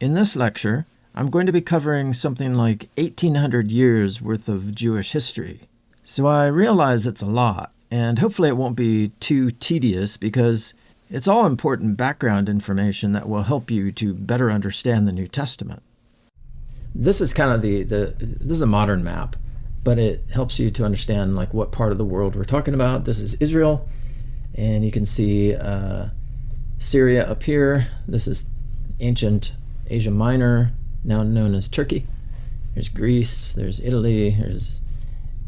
In this lecture, I'm going to be covering something like 1,800 years worth of Jewish history. So I realize it's a lot, and hopefully it won't be too tedious because it's all important background information that will help you to better understand the New Testament. This is kind of this is a modern map, but it helps you to understand like what part of the world we're talking about. This is Israel, and you can see Syria up here. This is ancient Asia Minor, now known as Turkey. There's Greece, there's Italy, there's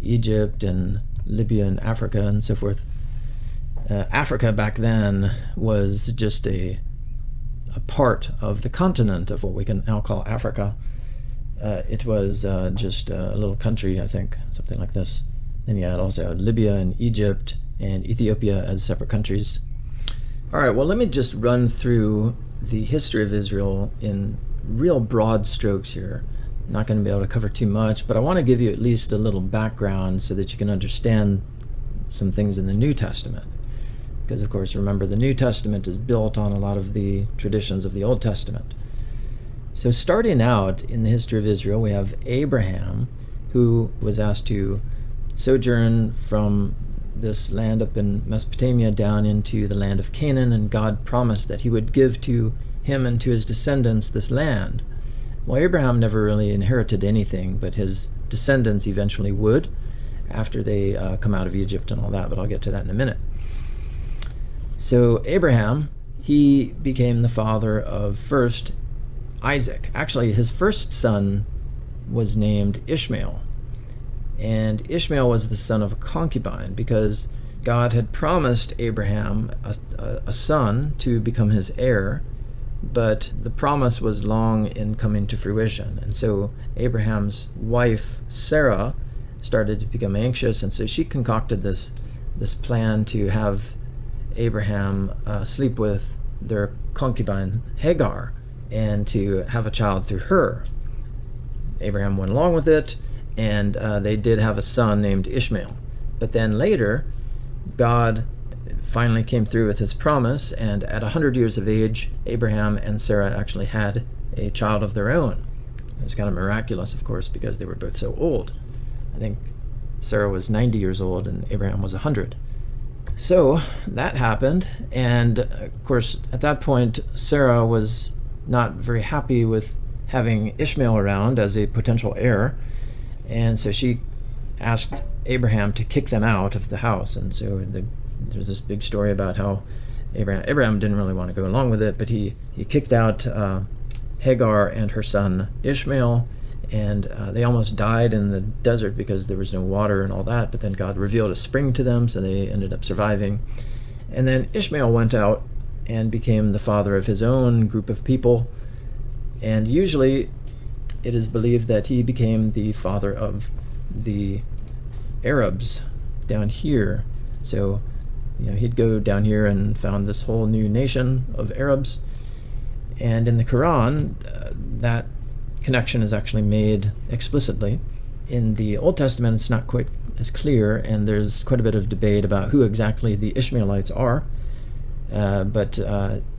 Egypt and Libya and Africa and so forth. Africa back then was just a part of the continent of what we can now call Africa. It was just a little country, I think, something like this. Then you had also Libya and Egypt and Ethiopia as separate countries. All right, well, let me just run through the history of Israel in real broad strokes here. I'm not going to be able to cover too much, but I want to give you at least a little background so that you can understand some things in the New Testament. Because, of course, remember, the New Testament is built on a lot of the traditions of the Old Testament. So starting out in the history of Israel, we have Abraham, who was asked to sojourn from this land up in Mesopotamia down into the land of Canaan, and God promised that he would give to him and to his descendants this land. Well, Abraham never really inherited anything, but his descendants eventually would after they come out of Egypt and all that, but I'll get to that in a minute. So Abraham, he became the father of first Isaac. Actually, his first son was named Ishmael. And Ishmael was the son of a concubine because God had promised Abraham a son to become his heir, but the promise was long in coming to fruition. And so Abraham's wife, Sarah, started to become anxious, and so she concocted this plan to have Abraham sleep with their concubine Hagar and to have a child through her. Abraham went along with it, and they did have a son named Ishmael. But then later, God finally came through with his promise, and at 100 years of age, Abraham and Sarah actually had a child of their own. It was kind of miraculous, of course, because they were both so old. I think Sarah was 90 years old and Abraham was 100. So that happened, and of course, at that point, Sarah was not very happy with having Ishmael around as a potential heir, and so she asked Abraham to kick them out of the house. And so there's this big story about how Abraham didn't really want to go along with it, but he kicked out Hagar and her son Ishmael, and they almost died in the desert because there was no water and all that, but then God revealed a spring to them, so they ended up surviving. And then Ishmael went out and became the father of his own group of people, and usually it is believed that he became the father of the Arabs down here. So, he'd go down here and found this whole new nation of Arabs. And in the Quran, that connection is actually made explicitly. In the Old Testament, it's not quite as clear, and there's quite a bit of debate about who exactly the Ishmaelites are. But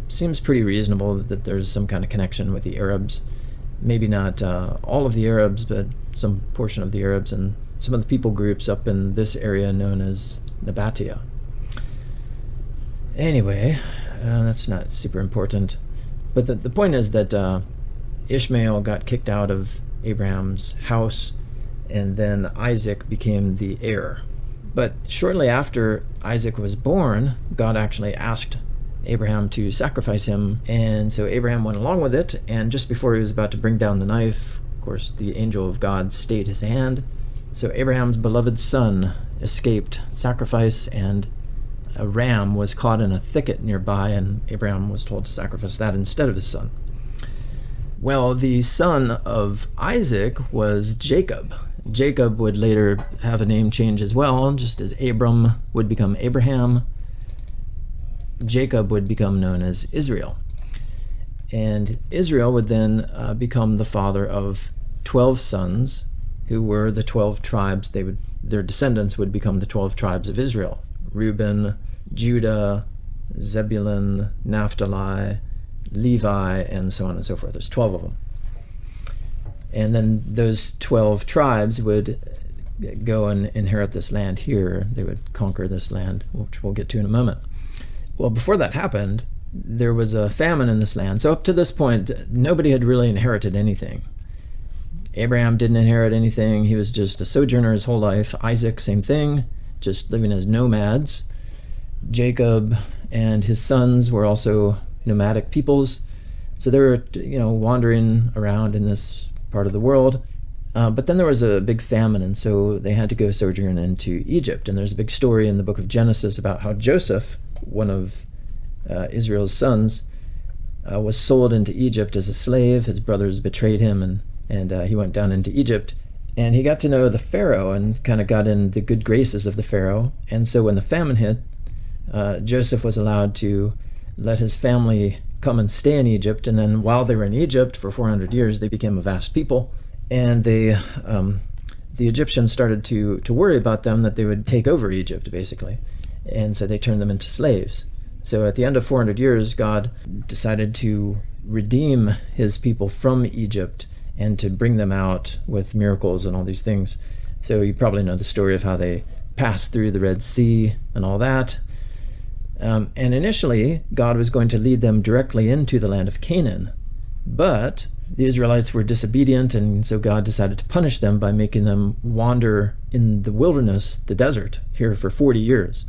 seems pretty reasonable that there's some kind of connection with the Arabs. Maybe not all of the Arabs, but some portion of the Arabs and some of the people groups up in this area known as Nabatea. Anyway, that's not super important. But the point is that Ishmael got kicked out of Abraham's house, and then Isaac became the heir. But shortly after Isaac was born, God actually asked Abraham to sacrifice him, and so Abraham went along with it, and just before he was about to bring down the knife, of course, the angel of God stayed his hand. So Abraham's beloved son escaped sacrifice, and a ram was caught in a thicket nearby, and Abraham was told to sacrifice that instead of his son. Well, the son of Isaac was Jacob. Jacob would later have a name change as well, just as Abram would become Abraham. Jacob would become known as Israel. And Israel would then become the father of 12 sons who were the 12 tribes. Their descendants would become the 12 tribes of Israel. Reuben, Judah, Zebulun, Naphtali, Levi, and so on and so forth. There's 12 of them. And then those 12 tribes would go and inherit this land here. They would conquer this land, which we'll get to in a moment. Well, before that happened, there was a famine in this land. So up to this point, nobody had really inherited anything. Abraham didn't inherit anything. He was just a sojourner his whole life. Isaac, same thing, just living as nomads. Jacob and his sons were also nomadic peoples. So they were, wandering around in this part of the world. But then there was a big famine, and so they had to go sojourn into Egypt. And there's a big story in the book of Genesis about how Joseph, one of Israel's sons, was sold into Egypt as a slave. His brothers betrayed him, and he went down into Egypt. And he got to know the Pharaoh and kind of got in the good graces of the Pharaoh. And so when the famine hit, Joseph was allowed to let his family come and stay in Egypt. And then while they were in Egypt for 400 years, they became a vast people. And the Egyptians started to worry about them, that they would take over Egypt, basically. And so they turned them into slaves. So at the end of 400 years, God decided to redeem his people from Egypt and to bring them out with miracles and all these things. So you probably know the story of how they passed through the Red Sea and all that. And initially, God was going to lead them directly into the land of Canaan. But the Israelites were disobedient, and so God decided to punish them by making them wander in the wilderness, the desert, here for 40 years.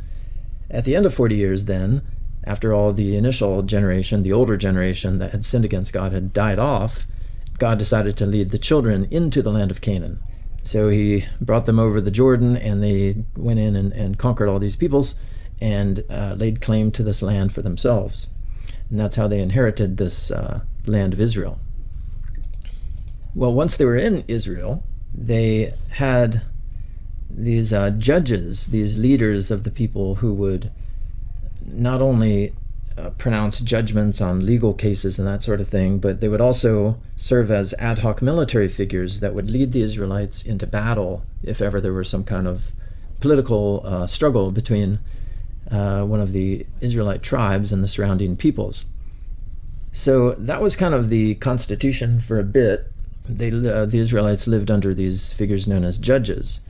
At the end of 40 years then, after all the initial generation, the older generation that had sinned against God had died off, God decided to lead the children into the land of Canaan. So he brought them over the Jordan, and they went in and conquered all these peoples and laid claim to this land for themselves. And that's how they inherited this land of Israel. Well, once they were in Israel, they had these judges, these leaders of the people who would not only pronounce judgments on legal cases and that sort of thing, but they would also serve as ad hoc military figures that would lead the Israelites into battle if ever there were some kind of political struggle between one of the Israelite tribes and the surrounding peoples. So that was kind of the constitution for a bit. The Israelites lived under these figures known as judges.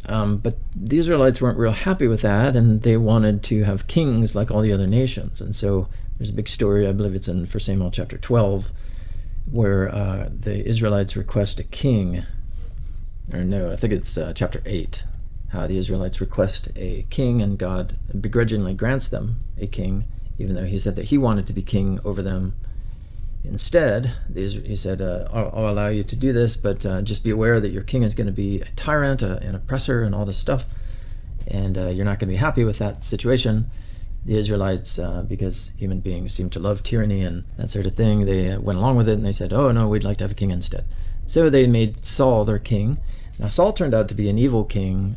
But the Israelites weren't real happy with that, and they wanted to have kings like all the other nations. And so there's a big story, I believe it's in 1 Samuel chapter 12, where the Israelites request a king. Or no, I think it's chapter 8, how the Israelites request a king, and God begrudgingly grants them a king, even though he said that he wanted to be king over them. Instead, he said, I'll allow you to do this, but just be aware that your king is going to be a tyrant, an oppressor, and all this stuff. And you're not going to be happy with that situation. The Israelites, because human beings seem to love tyranny and that sort of thing, they went along with it, and they said, oh, no, we'd like to have a king instead. So they made Saul their king. Now, Saul turned out to be an evil king,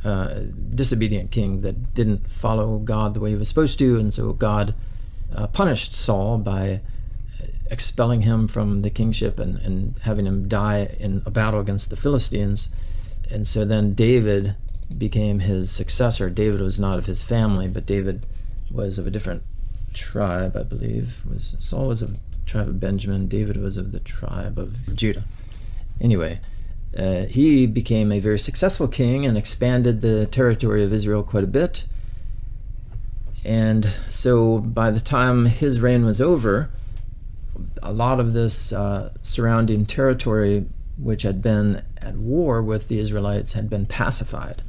disobedient king that didn't follow God the way he was supposed to, and so God punished Saul by expelling him from the kingship and having him die in a battle against the Philistines. And so then David became his successor. David was not of his family, but David was of a different tribe, I believe. Saul was of the tribe of Benjamin. David was of the tribe of Judah. Anyway, he became a very successful king and expanded the territory of Israel quite a bit. And so by the time his reign was over, a lot of this surrounding territory, which had been at war with the Israelites, had been pacified.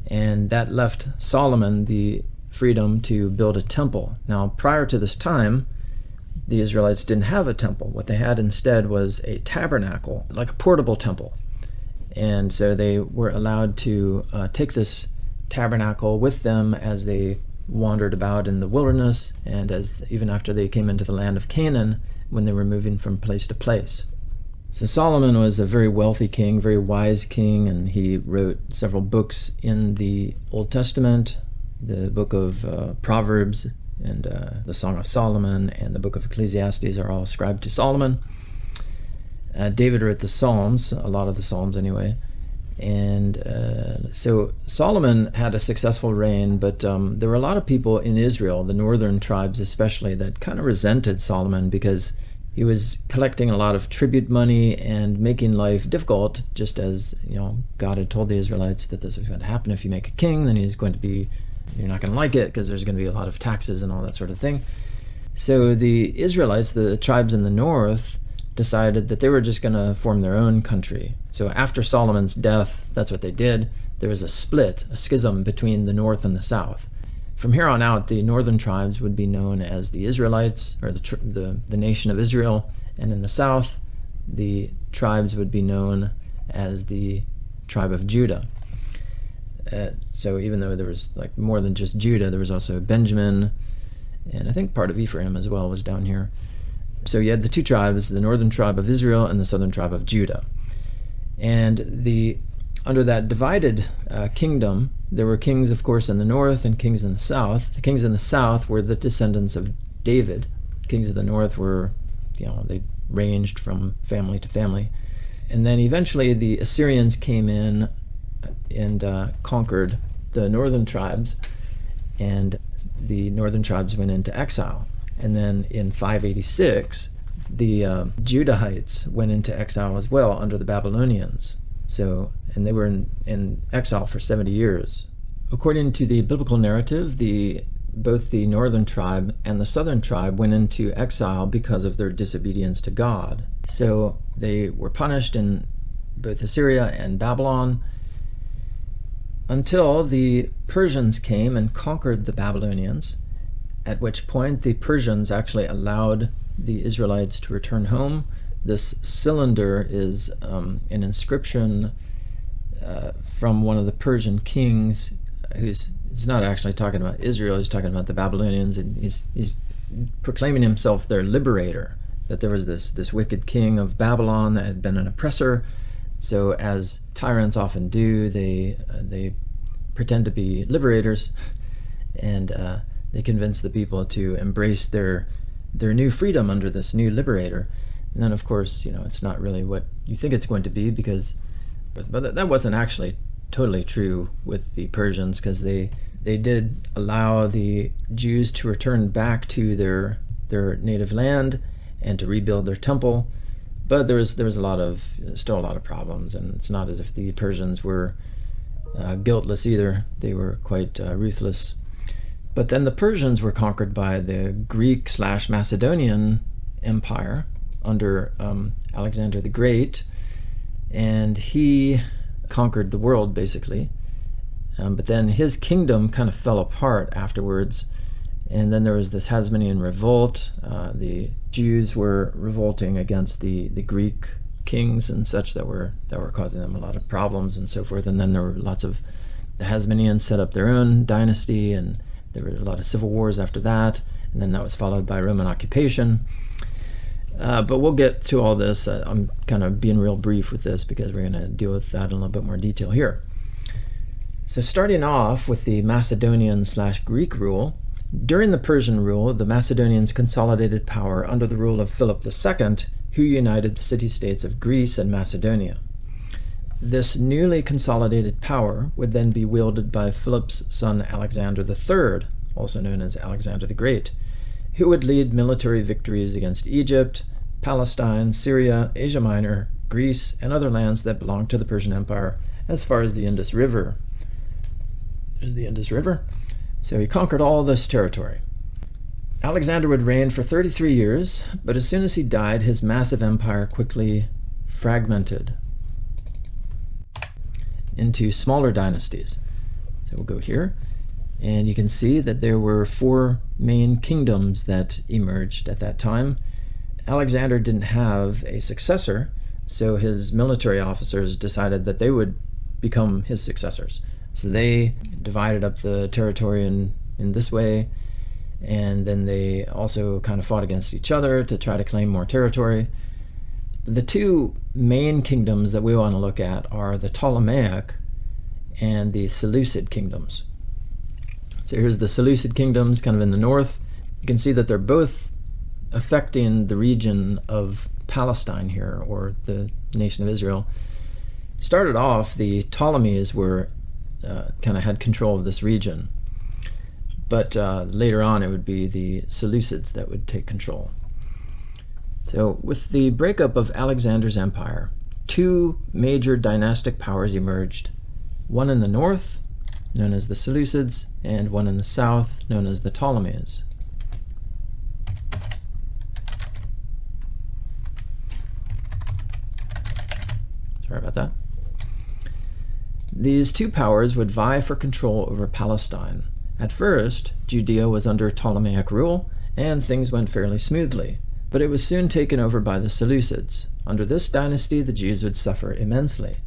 And that left Solomon the freedom to build a temple. Now, prior to this time, the Israelites didn't have a temple. What they had instead was a tabernacle, like a portable temple. And so they were allowed to take this tabernacle with them as they wandered about in the wilderness, and even after they came into the land of Canaan, when they were moving from place to place. So Solomon was a very wealthy king, very wise king, and he wrote several books in the Old Testament. The book of Proverbs and the Song of Solomon and the book of Ecclesiastes are all ascribed to Solomon. David wrote the Psalms, a lot of the Psalms anyway. And so Solomon had a successful reign, but there were a lot of people in Israel, the northern tribes especially, that kind of resented Solomon because he was collecting a lot of tribute money and making life difficult, just as God had told the Israelites that this was going to happen. If you make a king, then you're not going to like it because there's going to be a lot of taxes and all that sort of thing. So the Israelites, the tribes in the north, decided that they were just going to form their own country. So after Solomon's death, that's what they did. There was a split, a schism between the north and the south. From here on out, the northern tribes would be known as the Israelites, or the nation of Israel, and in the south, the tribes would be known as the tribe of Judah. So even though there was more than just Judah, there was also Benjamin, and I think part of Ephraim as well was down here. So you had the two tribes, the northern tribe of Israel and the southern tribe of Judah. And under that divided kingdom, there were kings, of course, in the north and kings in the south. The kings in the south were the descendants of David. Kings of the north were, they ranged from family to family. And then eventually the Assyrians came in and conquered the northern tribes, and the northern tribes went into exile. And then in 586, the Judahites went into exile as well under the Babylonians. And they were in exile for 70 years. According to the biblical narrative, both the northern tribe and the southern tribe went into exile because of their disobedience to God. So they were punished in both Assyria and Babylon until the Persians came and conquered the Babylonians, at which point the Persians actually allowed the Israelites to return home. This cylinder is an inscription from one of the Persian kings he's not actually talking about Israel, he's talking about the Babylonians, and he's proclaiming himself their liberator, that there was this wicked king of Babylon that had been an oppressor. So as tyrants often do, they pretend to be liberators, and they convince the people to embrace their new freedom under this new liberator. And then, of course, it's not really what you think it's going to be, but that wasn't actually totally true with the Persians, because they did allow the Jews to return back to their native land and to rebuild their temple. But there was still a lot of problems, and it's not as if the Persians were guiltless either. They were quite ruthless. But then the Persians were conquered by the Greek/Macedonian Empire under Alexander the Great, and he conquered the world basically. But then his kingdom kind of fell apart afterwards, and then there was this Hasmonean revolt. The Jews were revolting against the Greek kings and such that were causing them a lot of problems and so forth. And then there were the Hasmoneans set up their own dynasty, and there were a lot of civil wars after that, and then that was followed by Roman occupation. But we'll get to all this. I'm kind of being real brief with this because we're going to deal with that in a little bit more detail here. So starting off with the Macedonian/Greek rule, during the Persian rule, the Macedonians consolidated power under the rule of Philip II, who united the city-states of Greece and Macedonia. This newly consolidated power would then be wielded by Philip's son Alexander III, also known as Alexander the Great, who would lead military victories against Egypt, Palestine, Syria, Asia Minor, Greece, and other lands that belonged to the Persian Empire as far as the Indus River. There's the Indus River. So he conquered all this territory. Alexander would reign for 33 years, but as soon as he died, his massive empire quickly fragmented into smaller dynasties. So we'll go here, and you can see that there were 4 main kingdoms that emerged at that time. Alexander didn't have a successor, so his military officers decided that they would become his successors. So they divided up the territory in this way, and then they also kind of fought against each other to try to claim more territory. The 2 main kingdoms that we want to look at are the Ptolemaic and the Seleucid kingdoms. So here's the Seleucid kingdoms kind of in the north. You can see that they're both affecting the region of Palestine here, or the nation of Israel. Started off, the Ptolemies were kind of had control of this region, but later on it would be the Seleucids that would take control. So with the breakup of Alexander's empire, two major dynastic powers emerged, one in the north, known as the Seleucids, and one in the south, known as the Ptolemies. Sorry about that. These two powers would vie for control over Palestine. At first, Judea was under Ptolemaic rule, and things went fairly smoothly, but it was soon taken over by the Seleucids. Under this dynasty, the Jews would suffer immensely.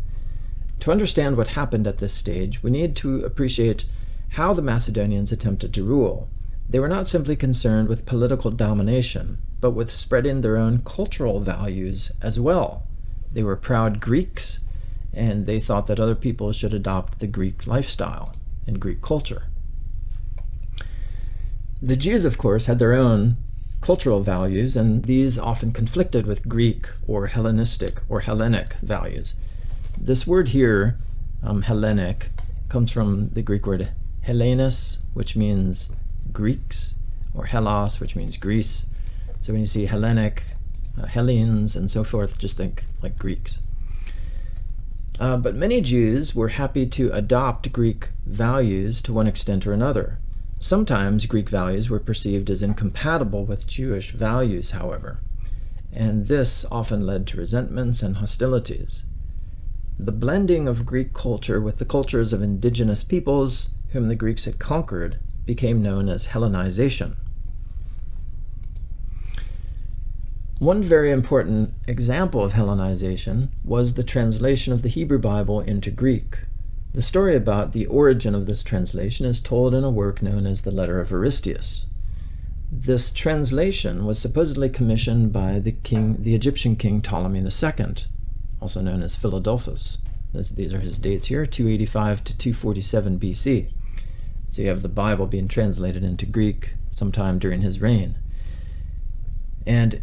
To understand what happened at this stage, we need to appreciate how the Macedonians attempted to rule. They were not simply concerned with political domination, but with spreading their own cultural values as well. They were proud Greeks, and they thought that other people should adopt the Greek lifestyle and Greek culture. The Jews, of course, had their own cultural values, and these often conflicted with Greek or Hellenistic or Hellenic values. This word here, Hellenic, comes from the Greek word Hellenes, which means Greeks, or Hellas, which means Greece. So when you see Hellenic, Hellenes, and so forth, just think like Greeks. But many Jews were happy to adopt Greek values to one extent or another. Sometimes Greek values were perceived as incompatible with Jewish values, however, and this often led to resentments and hostilities. The blending of Greek culture with the cultures of indigenous peoples whom the Greeks had conquered became known as Hellenization. One very important example of Hellenization was the translation of the Hebrew Bible into Greek. The story about the origin of this translation is told in a work known as the Letter of Aristeas. This translation was supposedly commissioned by the Egyptian king Ptolemy II, also known as Philadelphus. These are his dates here, 285 to 247 BC. So you have the Bible being translated into Greek sometime during his reign. And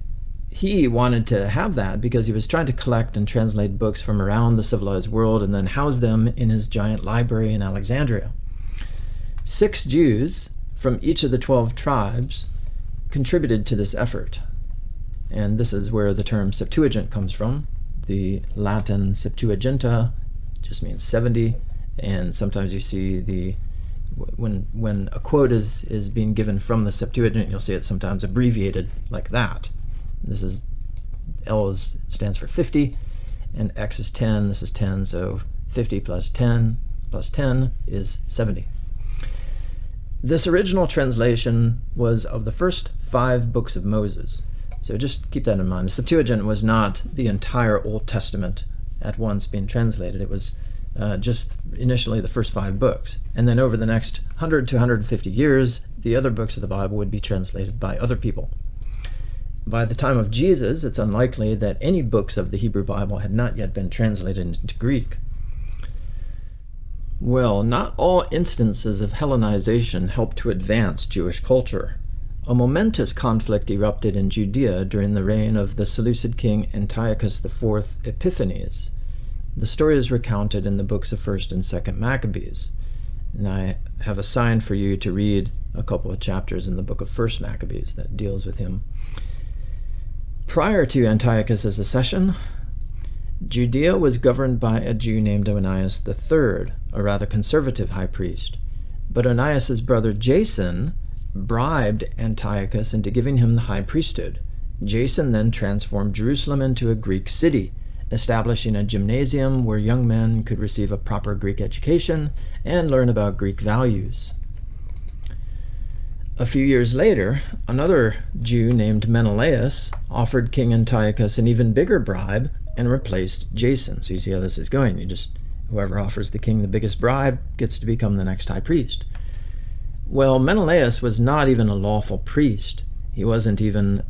he wanted to have that because he was trying to collect and translate books from around the civilized world and then house them in his giant library in Alexandria. 6 Jews from each of the 12 tribes contributed to this effort. And this is where the term Septuagint comes from. The Latin Septuaginta just means 70, and sometimes you see when a quote is being given from the Septuagint, you'll see it sometimes abbreviated like that. This is L stands for 50, and X is 10. This is 10, so 50 plus 10 is 70. This original translation was of the first 5 books of Moses. So just keep that in mind. The Septuagint was not the entire Old Testament at once being translated. It was just initially the first 5 books. And then over the next 100 to 150 years, the other books of the Bible would be translated by other people. By the time of Jesus, it's unlikely that any books of the Hebrew Bible had not yet been translated into Greek. Well, not all instances of Hellenization helped to advance Jewish culture. A momentous conflict erupted in Judea during the reign of the Seleucid king Antiochus IV Epiphanes. The story is recounted in the books of 1st and 2nd Maccabees. And I have assigned for you to read a couple of chapters in the book of 1st Maccabees that deals with him. Prior to Antiochus' accession, Judea was governed by a Jew named Onias III, a rather conservative high priest. But Onias' brother Jason bribed Antiochus into giving him the high priesthood. Jason then transformed Jerusalem into a Greek city, establishing a gymnasium where young men could receive a proper Greek education and learn about Greek values. A few years later, another Jew named Menelaus offered King Antiochus an even bigger bribe and replaced Jason. So you see how this is going. Whoever offers the king the biggest bribe gets to become the next high priest. Well, Menelaus was not even a lawful priest. He wasn't even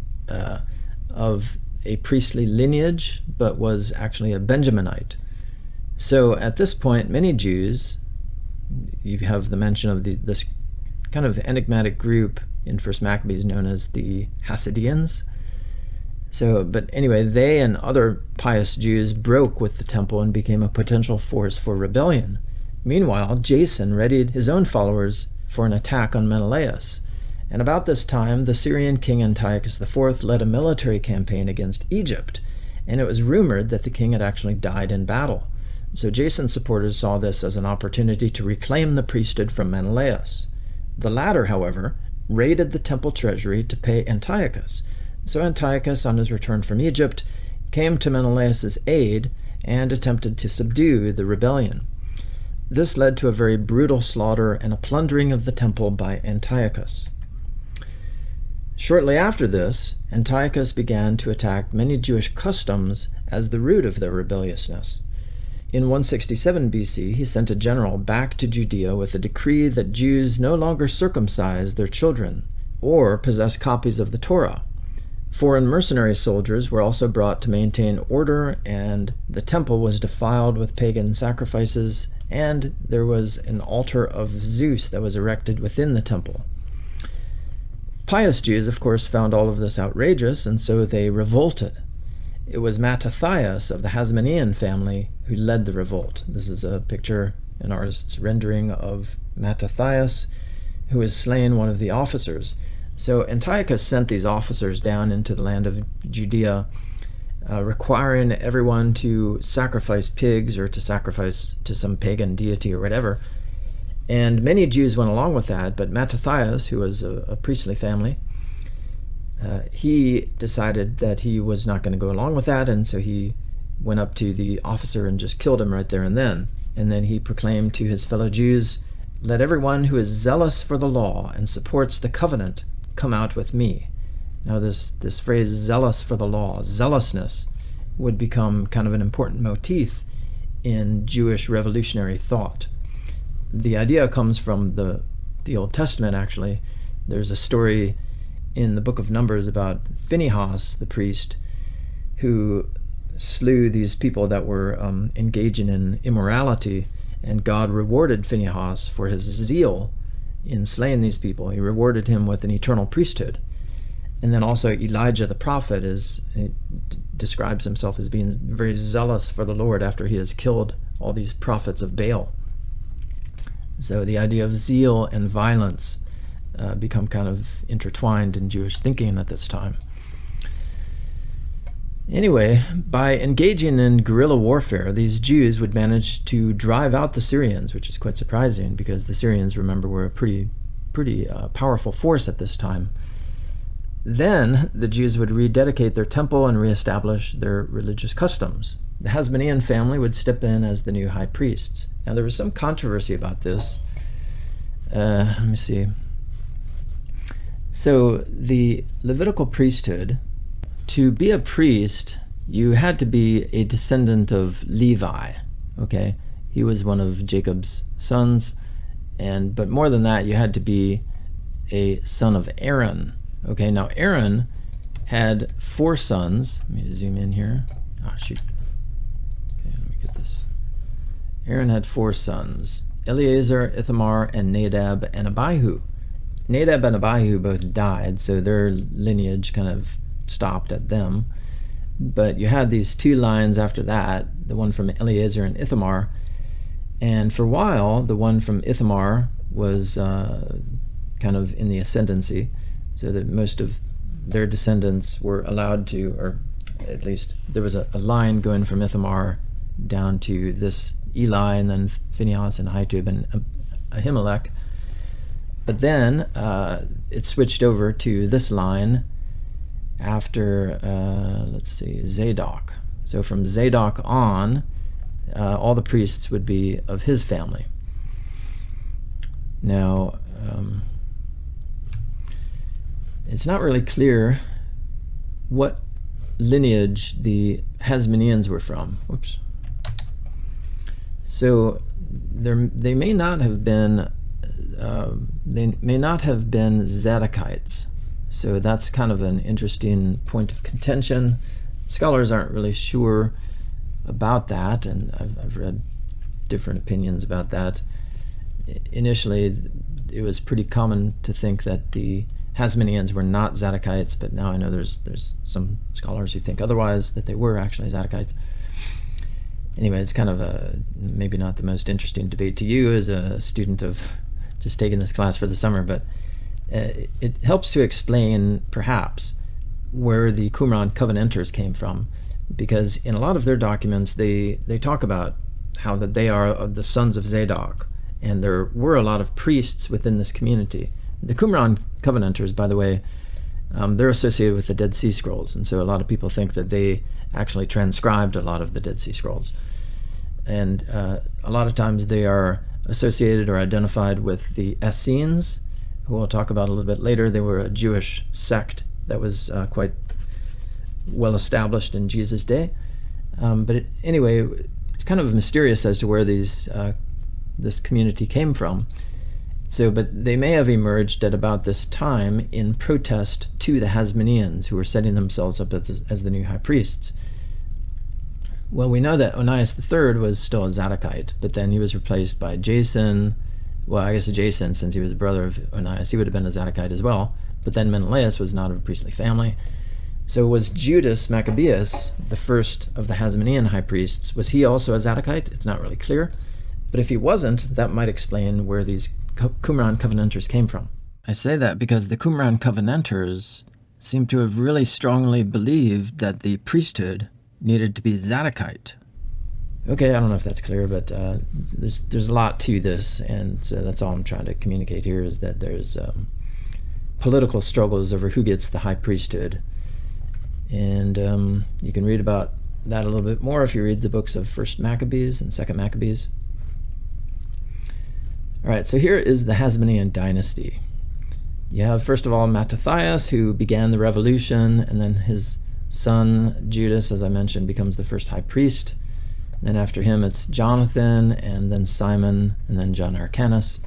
of a priestly lineage, but was actually a Benjaminite. So at this point, many Jews, you have the mention of this kind of enigmatic group in 1st Maccabees known as the Hasidians. But anyway, they and other pious Jews broke with the temple and became a potential force for rebellion. Meanwhile, Jason readied his own followers for an attack on Menelaus. And about this time, the Syrian king Antiochus IV led a military campaign against Egypt, and it was rumored that the king had actually died in battle. So Jason's supporters saw this as an opportunity to reclaim the priesthood from Menelaus. The latter, however, raided the temple treasury to pay Antiochus. So Antiochus, on his return from Egypt, came to Menelaus' aid and attempted to subdue the rebellion. This led to a very brutal slaughter and a plundering of the temple by Antiochus. Shortly after this, Antiochus began to attack many Jewish customs as the root of their rebelliousness. In 167 BC, he sent a general back to Judea with a decree that Jews no longer circumcise their children or possess copies of the Torah. Foreign mercenary soldiers were also brought to maintain order, and the temple was defiled with pagan sacrifices, and there was an altar of Zeus that was erected within the temple. Pious Jews, of course, found all of this outrageous, and so they revolted. It was Mattathias of the Hasmonean family who led the revolt. This is a picture, an artist's rendering of Mattathias, who has slain one of the officers. So Antiochus sent these officers down into the land of Judea, requiring everyone to sacrifice pigs or to sacrifice to some pagan deity or whatever. And many Jews went along with that, but Mattathias, who was a priestly family, he decided that he was not going to go along with that, and so he went up to the officer and just killed him right there and then. And then he proclaimed to his fellow Jews, "Let everyone who is zealous for the law and supports the covenant come out with me." Now this phrase, zealous for the law, zealousness, would become kind of an important motif in Jewish revolutionary thought. The idea comes from the Old Testament, actually. There's a story in the book of Numbers about Phinehas, the priest, who slew these people that were engaging in immorality, and God rewarded Phinehas for his zeal in slaying these people. He rewarded him with an eternal priesthood. And then also Elijah the prophet describes himself as being very zealous for the Lord after he has killed all these prophets of Baal. So the idea of zeal and violence become kind of intertwined in Jewish thinking at this time. Anyway, by engaging in guerrilla warfare, these Jews would manage to drive out the Syrians, which is quite surprising because the Syrians, remember, were a pretty powerful force at this time. Then the Jews would rededicate their temple and reestablish their religious customs. The Hasmonean family would step in as the new high priests. Now, there was some controversy about this. Let me see. So the Levitical priesthood, to be a priest, you had to be a descendant of Levi, okay? He was one of Jacob's sons, but more than that, you had to be a son of Aaron, okay? Now, Aaron had 4 sons. Let me zoom in here. Oh, shoot. Okay, let me get this. Aaron had 4 sons, Eleazar, Ithamar, and Nadab, and Abihu. Nadab and Abihu both died, so their lineage kind of stopped at them. But you had these 2 lines after that, the one from Eleazar and Ithamar. And for a while, the one from Ithamar was kind of in the ascendancy, so that most of their descendants were allowed to, or at least there was a line going from Ithamar down to this Eli, and then Phinehas and Ahitub and Ahimelech. But then it switched over to this line after, let's see, Zadok. So from Zadok on, all the priests would be of his family. Now, it's not really clear what lineage the Hasmoneans were from. Whoops. So they may not have been Zadokites. So that's kind of an interesting point of contention. Scholars aren't really sure about that, and I've read different opinions about that. Initially, it was pretty common to think that the Hasmoneans were not Zadokites, but now I know there's some scholars who think otherwise, that they were actually Zadokites. Anyway, it's kind of maybe not the most interesting debate to you as a student of just taking this class for the summer, but it helps to explain, perhaps, where the Qumran Covenanters came from, because in a lot of their documents they talk about how that they are the sons of Zadok, and there were a lot of priests within this community. The Qumran Covenanters, by the way, they're associated with the Dead Sea Scrolls, and so a lot of people think that they actually transcribed a lot of the Dead Sea Scrolls. And a lot of times they are associated or identified with the Essenes, who we'll talk about a little bit later. They were a Jewish sect that was quite well established in Jesus' day. Anyway, it's kind of mysterious as to where this community came from. But they may have emerged at about this time in protest to the Hasmoneans, who were setting themselves up as the new high priests. Well, we know that Onias III was still a Zadokite, but then he was replaced by Jason. Well, I guess Jason, since he was the brother of Onias, he would have been a Zadokite as well. But then Menelaus was not of a priestly family. So was Judas Maccabeus, the first of the Hasmonean high priests, was he also a Zadokite? It's not really clear. But if he wasn't, that might explain where these Qumran Covenanters came from. I say that because the Qumran Covenanters seem to have really strongly believed that the priesthood needed to be Zadokite. Okay, I don't know if that's clear, but there's a lot to this, and so that's all I'm trying to communicate here, is that there's political struggles over who gets the high priesthood. And you can read about that a little bit more if you read the books of 1st Maccabees and 2nd Maccabees. All right, so here is the Hasmonean dynasty. You have, first of all, Mattathias, who began the revolution, and then his son Judas, as I mentioned, becomes the first high priest. Then after him, it's Jonathan, and then Simon, and then John Hyrcanus.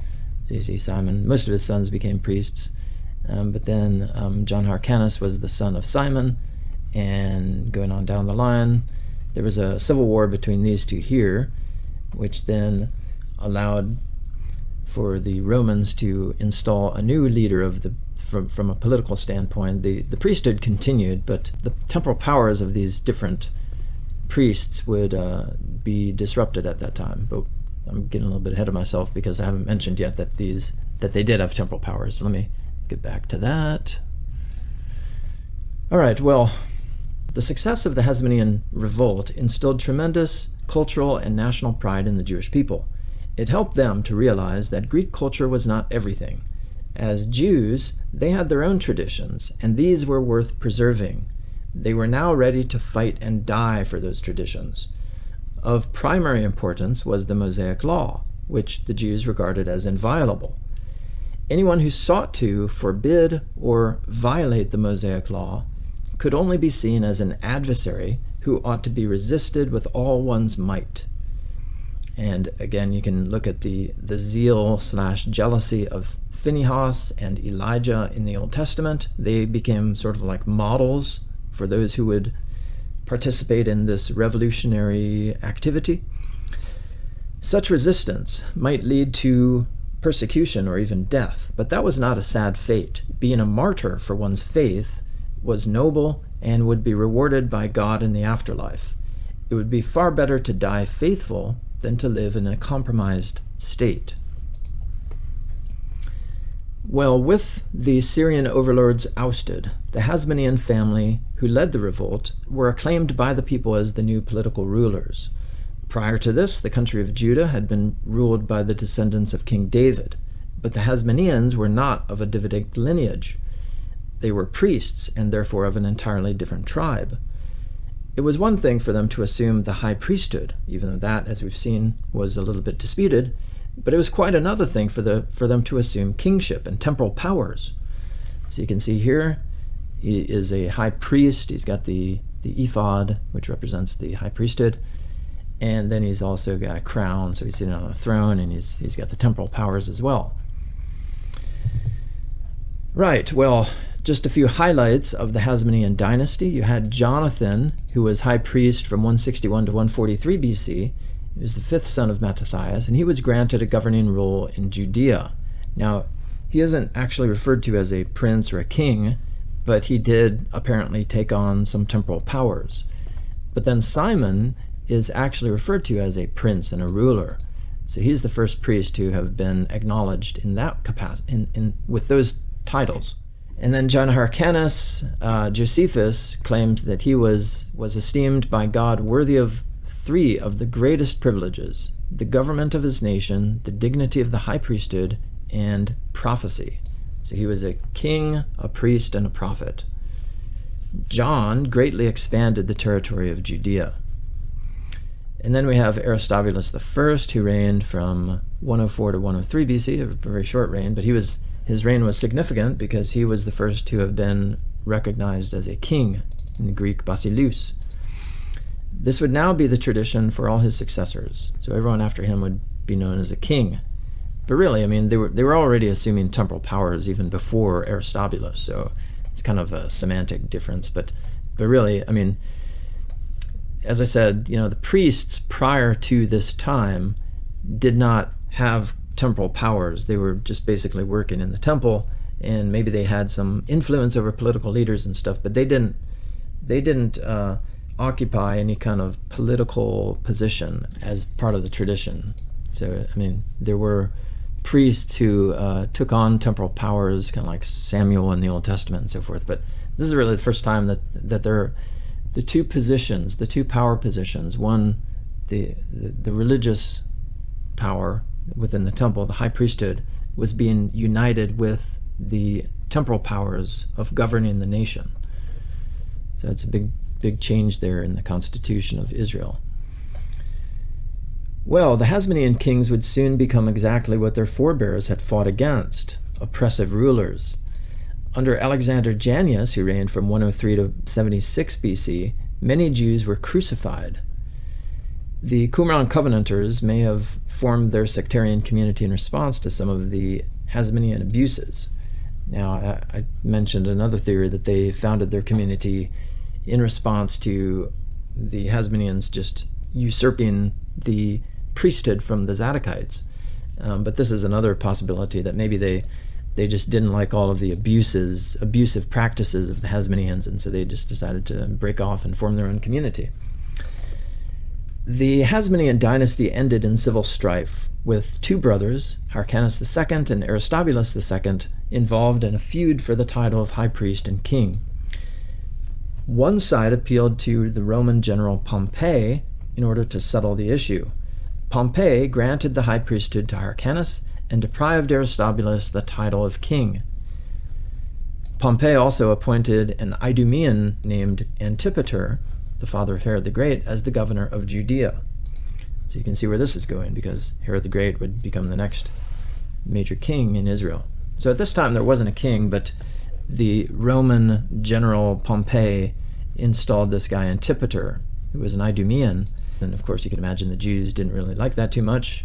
So you see Simon, most of his sons became priests. But then John Hyrcanus was the son of Simon, and going on down the line, there was a civil war between these two here, which then allowed for the Romans to install a new leader from a political standpoint. The priesthood continued, but the temporal powers of these different priests would be disrupted at that time. But I'm getting a little bit ahead of myself because I haven't mentioned yet that they did have temporal powers. Let me get back to that. All right, well, the success of the Hasmonean revolt instilled tremendous cultural and national pride in the Jewish people. It helped them to realize that Greek culture was not everything. As Jews, they had their own traditions, and these were worth preserving. They were now ready to fight and die for those traditions. Of primary importance was the Mosaic Law, which the Jews regarded as inviolable. Anyone who sought to forbid or violate the Mosaic Law could only be seen as an adversary who ought to be resisted with all one's might. And again, you can look at the zeal/jealousy of Phinehas and Elijah in the Old Testament. They became sort of like models for those who would participate in this revolutionary activity. Such resistance might lead to persecution or even death, but that was not a sad fate. Being a martyr for one's faith was noble and would be rewarded by God in the afterlife. It would be far better to die faithful than to live in a compromised state. Well, with the Syrian overlords ousted, the Hasmonean family who led the revolt were acclaimed by the people as the new political rulers. Prior to this, the country of Judah had been ruled by the descendants of King David, but the Hasmoneans were not of a Davidic lineage. They were priests and therefore of an entirely different tribe. It was one thing for them to assume the high priesthood, even though that, as we've seen, was a little bit disputed, but it was quite another thing for them to assume kingship and temporal powers. So you can see here, he is a high priest. He's got the ephod, which represents the high priesthood, and then he's also got a crown, so he's sitting on a throne, and he's got the temporal powers as well. Right, well, just a few highlights of the Hasmonean dynasty. You had Jonathan, who was high priest from 161 to 143 BC. He was the fifth son of Mattathias, and he was granted a governing role in Judea. Now, he isn't actually referred to as a prince or a king, but he did apparently take on some temporal powers. But then Simon is actually referred to as a prince and a ruler. So he's the first priest to have been acknowledged in that capacity, with those titles. And then John Hyrcanus Josephus claims that he was esteemed by God worthy of 3 of the greatest privileges: the government of his nation, the dignity of the high priesthood, and prophecy. So he was a king, a priest, and a prophet. John greatly expanded the territory of Judea. And then we have Aristobulus I, who reigned from 104 to 103 BC, a very short reign, but his reign was significant because he was the first to have been recognized as a king, in the Greek basileus. This would now be the tradition for all his successors. So everyone after him would be known as a king. But really, I mean, they were already assuming temporal powers even before Aristobulus, so it's kind of a semantic difference. But really, I mean, as I said, the priests prior to this time did not have temporal powers. They were just basically working in the temple, and maybe they had some influence over political leaders and stuff, but they didn't occupy any kind of political position as part of the tradition. So, I mean, there were priests who took on temporal powers, kind of like Samuel in the Old Testament and so forth. But this is really the first time that there are the 2 positions, the 2 power positions. One, the religious power within the temple, the high priesthood, was being united with the temporal powers of governing the nation. So it's a big change there in the constitution of Israel. Well, the Hasmonean kings would soon become exactly what their forebears had fought against: oppressive rulers. Under Alexander Jannaeus, who reigned from 103 to 76 BC, many Jews were crucified. The Qumran Covenanters may have formed their sectarian community in response to some of the Hasmonean abuses. Now, I mentioned another theory that they founded their community in response to the Hasmoneans just usurping the priesthood from the Zadokites. But this is another possibility, that maybe they just didn't like all of the abusive practices of the Hasmoneans, and so they just decided to break off and form their own community. The Hasmonean dynasty ended in civil strife, with 2 brothers, Hyrcanus II and Aristobulus II, involved in a feud for the title of high priest and king. One side appealed to the Roman general Pompey in order to settle the issue. Pompey granted the high priesthood to Hyrcanus and deprived Aristobulus the title of king. Pompey also appointed an Idumean named Antipater, the father of Herod the Great, as the governor of Judea. So you can see where this is going, because Herod the Great would become the next major king in Israel. So at this time there wasn't a king, but the Roman general Pompey installed this guy Antipater, who was an Idumean. And of course you can imagine the Jews didn't really like that too much,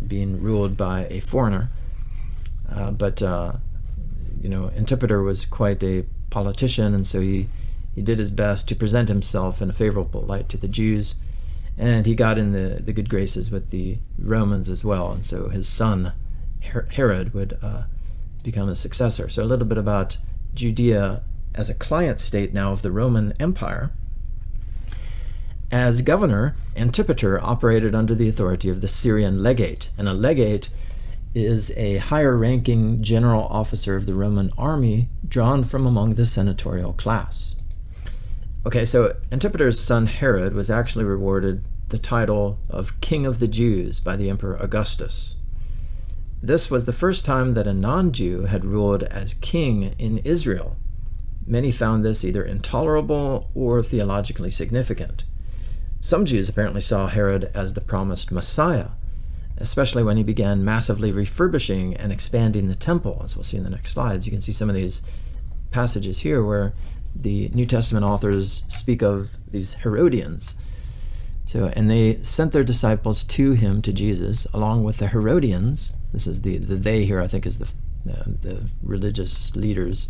being ruled by a foreigner. But Antipater was quite a politician, and so he did his best to present himself in a favorable light to the Jews, and he got in the good graces with the Romans as well, and so his son Herod would become his successor. So a little bit about Judea as a client state now of the Roman Empire. As governor, Antipater operated under the authority of the Syrian legate, and a legate is a higher-ranking general officer of the Roman army drawn from among the senatorial class. Okay, so Antipater's son Herod was actually rewarded the title of King of the Jews by the Emperor Augustus. This was the first time that a non-Jew had ruled as king in Israel. Many found this either intolerable or theologically significant. Some Jews apparently saw Herod as the promised Messiah, especially when he began massively refurbishing and expanding the temple, as we'll see in the next slides. You can see some of these passages here where the New Testament authors speak of these Herodians. And they sent their disciples to him, to Jesus, along with the Herodians. This is the they here, I think, is the religious leaders,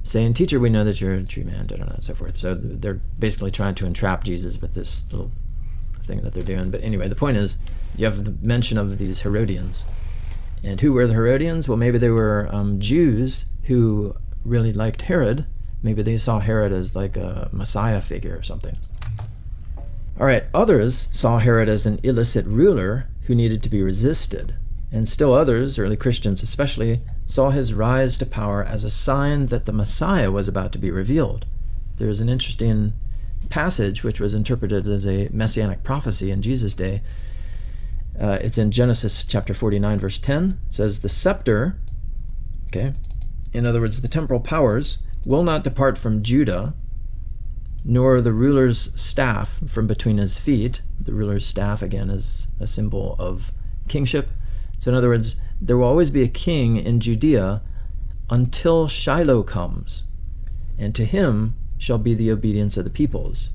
saying, "Teacher, we know that you're a true man," and so forth. So they're basically trying to entrap Jesus with this little thing that they're doing. But anyway, the point is, you have the mention of these Herodians. And who were the Herodians? Well, maybe they were Jews who really liked Herod. Maybe they saw Herod as like a Messiah figure or something. All right, others saw Herod as an illicit ruler who needed to be resisted. And still others, early Christians especially, saw his rise to power as a sign that the Messiah was about to be revealed. There's an interesting passage which was interpreted as a messianic prophecy in Jesus' day. It's in Genesis chapter 49, verse 10. It says, the scepter, okay, in other words, the temporal powers, will not depart from Judah, nor the ruler's staff from between his feet. The ruler's staff, again, is a symbol of kingship. So in other words, there will always be a king in Judea until Shiloh comes, and to him shall be the obedience of the peoples.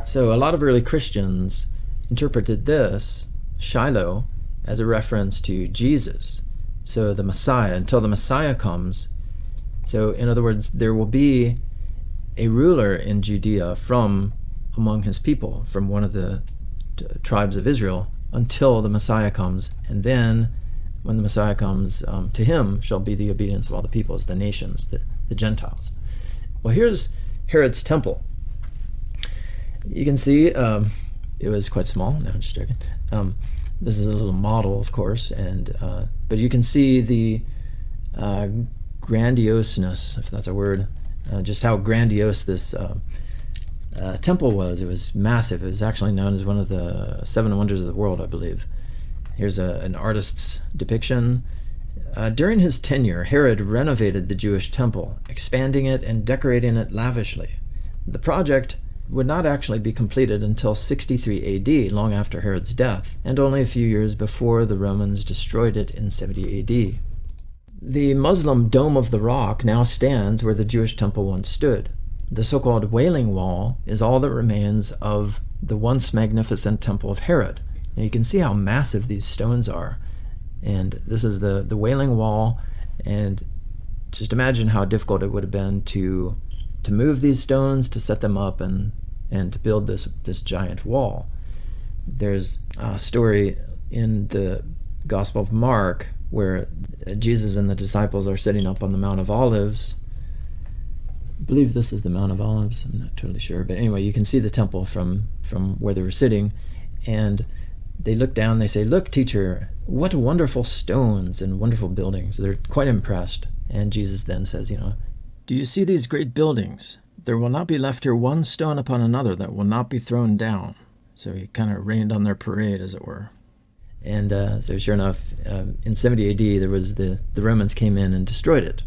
So a lot of early Christians interpreted this, Shiloh, as a reference to Jesus. So the Messiah, until the Messiah comes. So in other words, there will be a ruler in Judea from among his people, from one of the tribes of Israel, until the Messiah comes. And then when the Messiah comes, to him shall be the obedience of all the peoples, the nations, the Gentiles. Well, here's Herod's temple. You can see it was quite small. No, I'm just joking. This is a little model, of course, and but you can see the grandioseness, if that's a word, just how grandiose this temple was. It was massive. It was actually known as one of the 7 wonders of the world, I believe. Here's an artist's depiction. During his tenure, Herod renovated the Jewish temple, expanding it and decorating it lavishly. The project would not actually be completed until 63 AD, long after Herod's death, and only a few years before the Romans destroyed it in 70 AD. The Muslim Dome of the Rock now stands where the Jewish temple once stood. The so-called Wailing Wall is all that remains of the once magnificent temple of Herod. And you can see how massive these stones are. And this is the Wailing Wall, and just imagine how difficult it would have been to move these stones, to set them up, and to build this giant wall. There's a story in the Gospel of Mark where Jesus and the disciples are sitting up on the Mount of Olives. I believe this is the Mount of Olives. I'm not totally sure, but anyway, you can see the temple from where they were sitting, and they look down. They say, "Look, teacher, what wonderful stones and wonderful buildings." They're quite impressed, and Jesus then says, "Do you see these great buildings? There will not be left here one stone upon another that will not be thrown down." So he kind of rained on their parade, as it were. And so sure enough, in 70 AD, there was the Romans came in and destroyed it.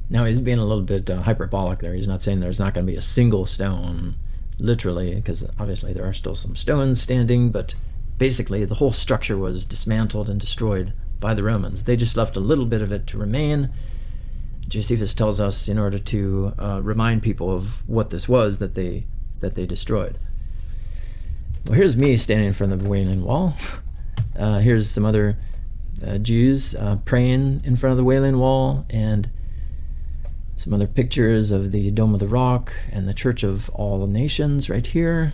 Now he's being a little bit hyperbolic there. He's not saying there's not going to be a single stone, literally, because obviously there are still some stones standing, but basically the whole structure was dismantled and destroyed by the Romans. They just left a little bit of it to remain. Josephus tells us in order to remind people of what this was that they destroyed. Well, here's me standing in front of the Wailing Wall. Here's some other Jews praying in front of the Wailing Wall, and some other pictures of the Dome of the Rock and the Church of All Nations right here,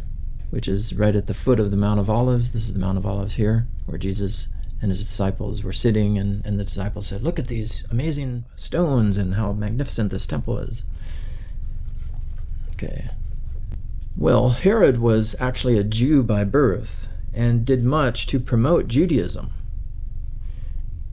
which is right at the foot of the Mount of Olives. This is the Mount of Olives here, where Jesus and his disciples were sitting, and the disciples said, "Look at these amazing stones and how magnificent this temple is." Okay. Well, Herod was actually a Jew by birth and did much to promote Judaism.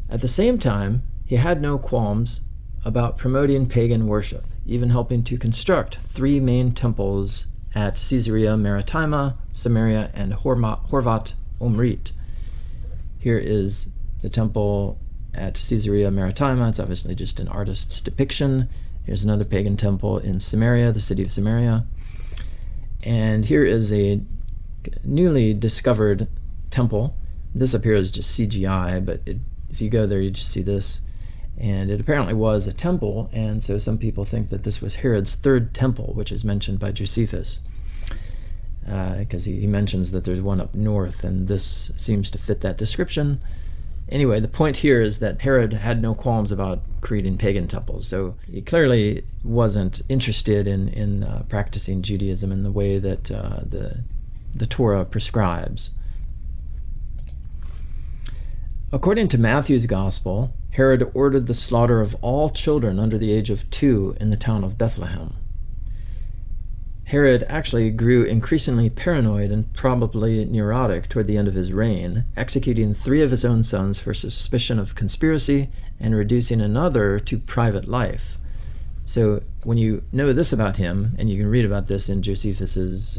At the same time, he had no qualms about promoting pagan worship, even helping to construct 3 main temples at Caesarea Maritima, Samaria, and Horvat Omrit. Here is the temple at Caesarea Maritima. It's obviously just an artist's depiction. Here's another pagan temple in Samaria, the city of Samaria. And here is a newly discovered temple. This up here is just CGI, but if you go there, you just see this. And it apparently was a temple, and so some people think that this was Herod's 3rd temple, which is mentioned by Josephus, because he mentions that there's one up north, and this seems to fit that description. Anyway, the point here is that Herod had no qualms about creating pagan temples, so he clearly wasn't interested in practicing Judaism in the way that the Torah prescribes. According to Matthew's Gospel, Herod ordered the slaughter of all children under the age of 2 in the town of Bethlehem. Herod actually grew increasingly paranoid and probably neurotic toward the end of his reign, executing 3 of his own sons for suspicion of conspiracy and reducing another to private life. So when you know this about him, and you can read about this in Josephus's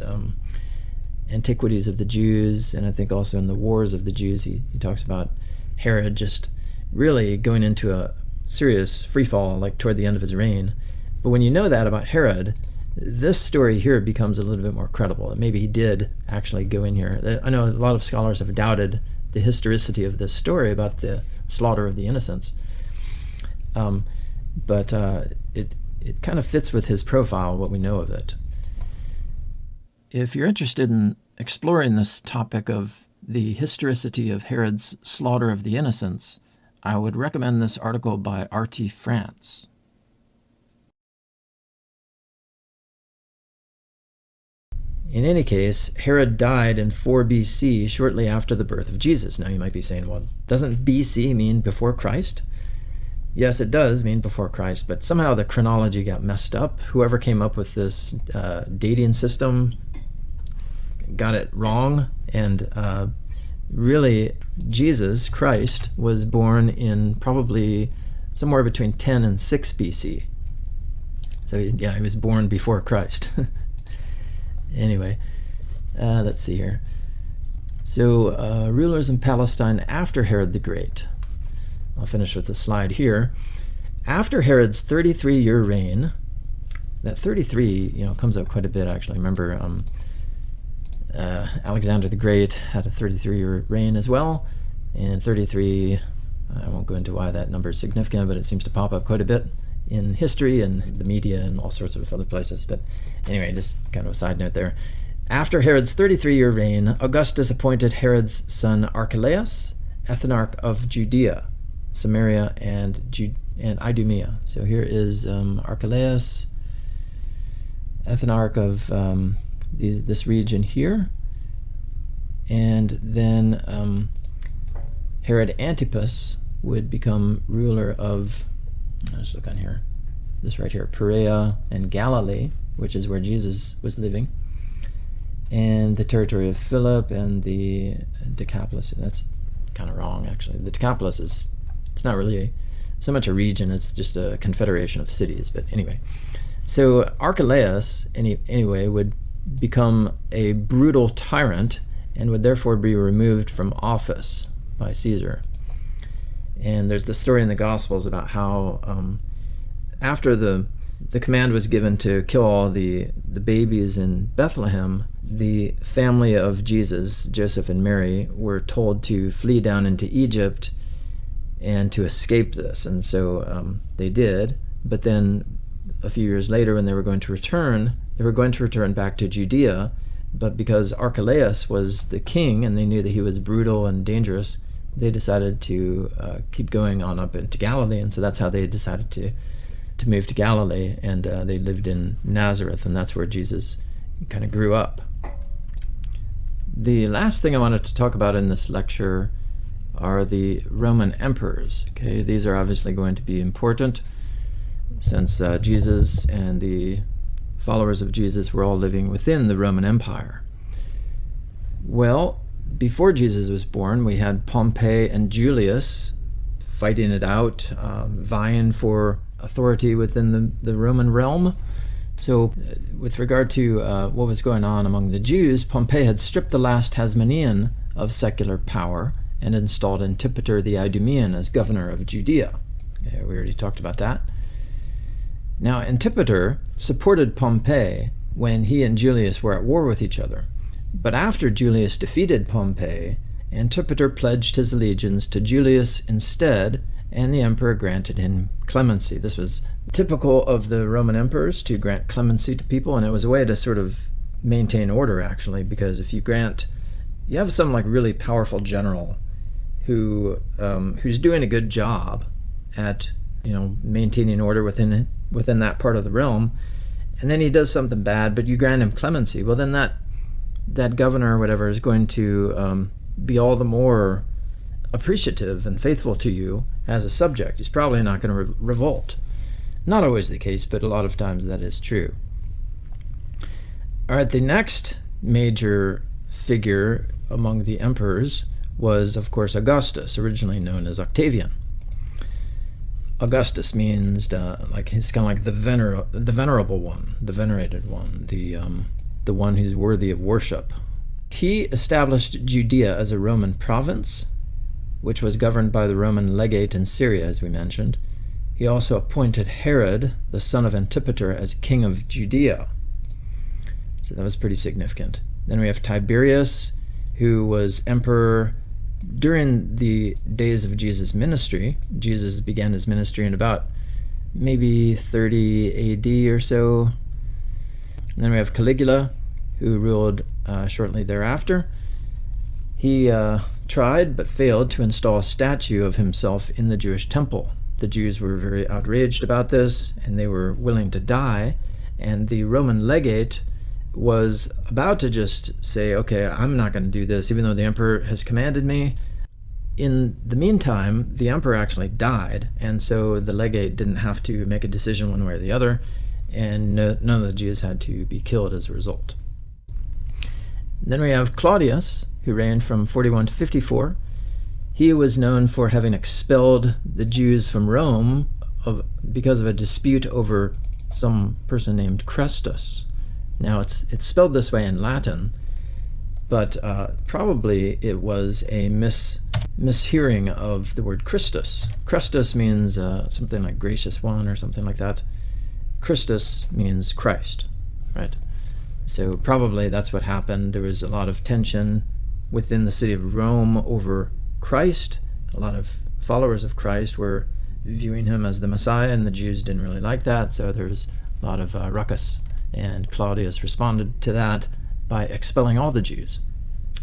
Antiquities of the Jews, and I think also in the Wars of the Jews, he talks about Herod just really going into a serious freefall like toward the end of his reign. But when you know that about Herod, this story here becomes a little bit more credible, that maybe he did actually go in here. I know a lot of scholars have doubted the historicity of this story about the slaughter of the innocents, but it kind of fits with his profile, what we know of it. If you're interested in exploring this topic of the historicity of Herod's slaughter of the innocents, I would recommend this article by R.T. France. In any case, Herod died in 4 BC, shortly after the birth of Jesus. Now you might be saying, well, doesn't BC mean before Christ? Yes, it does mean before Christ, but somehow the chronology got messed up. Whoever came up with this dating system got it wrong, and really Jesus, Christ, was born in probably somewhere between 10 and 6 BC. So yeah, he was born before Christ. Anyway, let's see here. So rulers in Palestine after Herod the Great. I'll finish with the slide here. After Herod's 33-year reign, that 33, comes up quite a bit actually. Remember, Alexander the Great had a 33-year reign as well, and 33, I won't go into why that number is significant, but it seems to pop up quite a bit in history and the media and all sorts of other places. But anyway, just kind of a side note there. After Herod's 33-year reign, Augustus appointed Herod's son Archelaus ethnarch of Judea, Samaria, and Idumea. So here is Archelaus, ethnarch of this region here. And then Herod Antipas would become ruler of, let's look on here, this right here, Perea and Galilee, which is where Jesus was living, and the territory of Philip and the Decapolis. That's kind of wrong, actually. The Decapolis it's not really so much a region, it's just a confederation of cities. But anyway, so Archelaus, anyway, would become a brutal tyrant and would therefore be removed from office by Caesar. And there's the story in the Gospels about how after the command was given to kill all the babies in Bethlehem, the family of Jesus, Joseph and Mary, were told to flee down into Egypt and to escape this. And so they did. But then a few years later, when they were going to return back to Judea. But because Archelaus was the king and they knew that he was brutal and dangerous, they decided to keep going on up into Galilee. And so that's how they decided to move to Galilee. And they lived in Nazareth, and that's where Jesus kind of grew up. The last thing I wanted to talk about in this lecture are the Roman emperors. Okay, these are obviously going to be important since Jesus and the followers of Jesus were all living within the Roman Empire. Well, before Jesus was born, we had Pompey and Julius fighting it out, vying for authority within the Roman realm. So with regard to what was going on among the Jews, Pompey had stripped the last Hasmonean of secular power and installed Antipater the Idumean as governor of Judea. Okay, we already talked about that. Now, Antipater supported Pompey when he and Julius were at war with each other. But after Julius defeated Pompey, Antipater pledged his allegiance to Julius instead, and the emperor granted him clemency. This was typical of the Roman emperors, to grant clemency to people, and it was a way to sort of maintain order, actually, because if you have some like really powerful general who's doing a good job at maintaining order within that part of the realm, and then he does something bad, but you grant him clemency, well then that governor or whatever is going to be all the more appreciative and faithful to you as a subject, he's probably not going to revolt. Not always the case, but a lot of times that is true. All right, the next major figure among the emperors was, of course, Augustus, originally known as Octavian. Augustus means like he's kind of like the venerable one, the venerated one, the one who's worthy of worship. He established Judea as a Roman province, which was governed by the Roman legate in Syria, as we mentioned. He also appointed Herod, the son of Antipater, as king of Judea. So that was pretty significant. Then we have Tiberius, who was emperor during the days of Jesus' ministry. Jesus began his ministry in about maybe 30 AD or so. And then we have Caligula, who ruled shortly thereafter. He tried but failed to install a statue of himself in the Jewish temple. The Jews were very outraged about this, and they were willing to die. And the Roman legate was about to just say, okay, I'm not going to do this, even though the emperor has commanded me. In the meantime, the emperor actually died, and so the legate didn't have to make a decision one way or the other, and none of the Jews had to be killed as a result. Then we have Claudius, who reigned from 41 to 54. He was known for having expelled the Jews from Rome because of a dispute over some person named Chrestus. Now, it's spelled this way in Latin, but probably it was a mishearing of the word Christus. Christus means something like gracious one or something like that. Christus means Christ, right? So probably that's what happened. There was a lot of tension within the city of Rome over Christ. A lot of followers of Christ were viewing him as the Messiah, and the Jews didn't really like that, so there was a lot of ruckus. And Claudius responded to that by expelling all the Jews.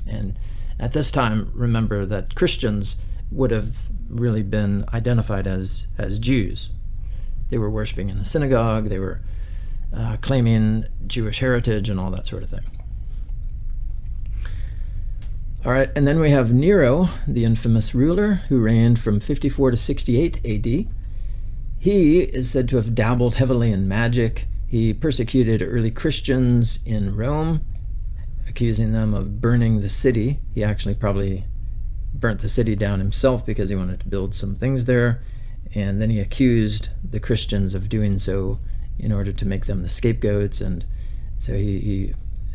And at this time, remember that Christians would have really been identified as Jews. They were worshiping in the synagogue, they were claiming Jewish heritage and all that sort of thing. All right, and then we have Nero, the infamous ruler, who reigned from 54 to 68 AD. He is said to have dabbled heavily in magic. He persecuted early Christians in Rome, accusing them of burning the city. He actually probably burnt the city down himself because he wanted to build some things there. And then he accused the Christians of doing so in order to make them the scapegoats. And so he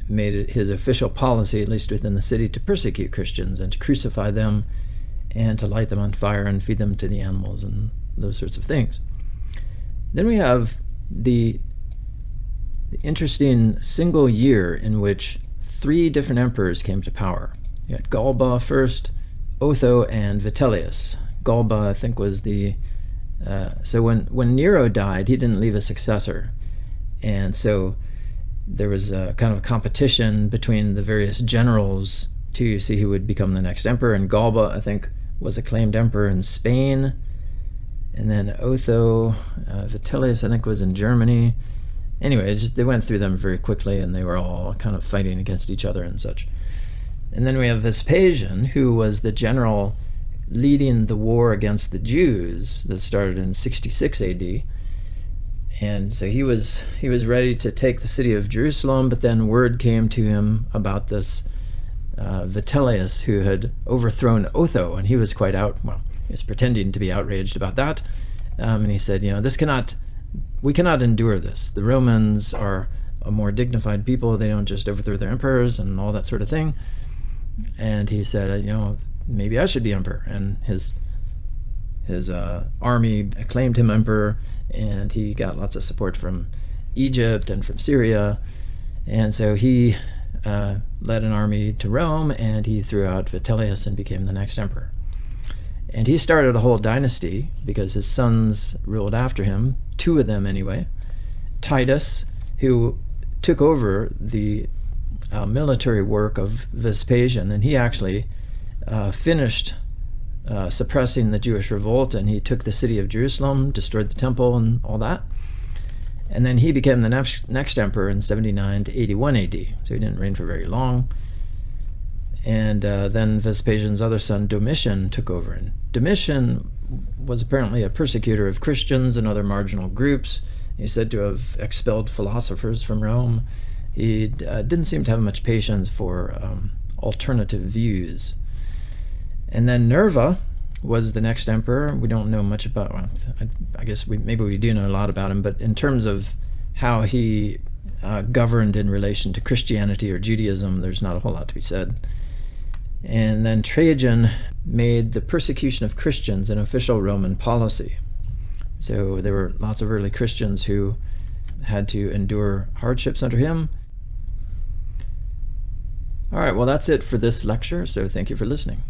made it his official policy, at least within the city, to persecute Christians and to crucify them and to light them on fire and feed them to the animals and those sorts of things. Then we have the interesting single year in which 3 different emperors came to power. You had Galba first, Otho, and Vitellius. Galba, I think, was the... so when Nero died, he didn't leave a successor. And so there was a kind of a competition between the various generals to see who would become the next emperor. And Galba, I think, was acclaimed emperor in Spain. And then Otho, Vitellius, I think, was in Germany. Anyway, they went through them very quickly, and they were all kind of fighting against each other and such. And then we have Vespasian, who was the general leading the war against the Jews that started in 66 AD. And so he was ready to take the city of Jerusalem, but then word came to him about this Vitellius, who had overthrown Otho, and he was quite he was pretending to be outraged about that. And he said, we cannot endure this. The Romans are a more dignified people. They don't just overthrow their emperors and all that sort of thing. And he said, maybe I should be emperor. And his army acclaimed him emperor, and he got lots of support from Egypt and from Syria. And so he led an army to Rome, and he threw out Vitellius and became the next emperor. And he started a whole dynasty because his sons ruled after him, 2 of them anyway. Titus, who took over the military work of Vespasian, and he actually finished suppressing the Jewish revolt, and he took the city of Jerusalem, destroyed the temple and all that. And then he became the next emperor in 79 to 81 AD, so he didn't reign for very long. And then Vespasian's other son, Domitian, took over. And Domitian was apparently a persecutor of Christians and other marginal groups. He's said to have expelled philosophers from Rome. He didn't seem to have much patience for alternative views. And then Nerva was the next emperor. We don't know much about, well, I guess maybe we do know a lot about him, but in terms of how he governed in relation to Christianity or Judaism, there's not a whole lot to be said. And then Trajan made the persecution of Christians an official Roman policy. So there were lots of early Christians who had to endure hardships under him. All right, well, that's it for this lecture, so thank you for listening.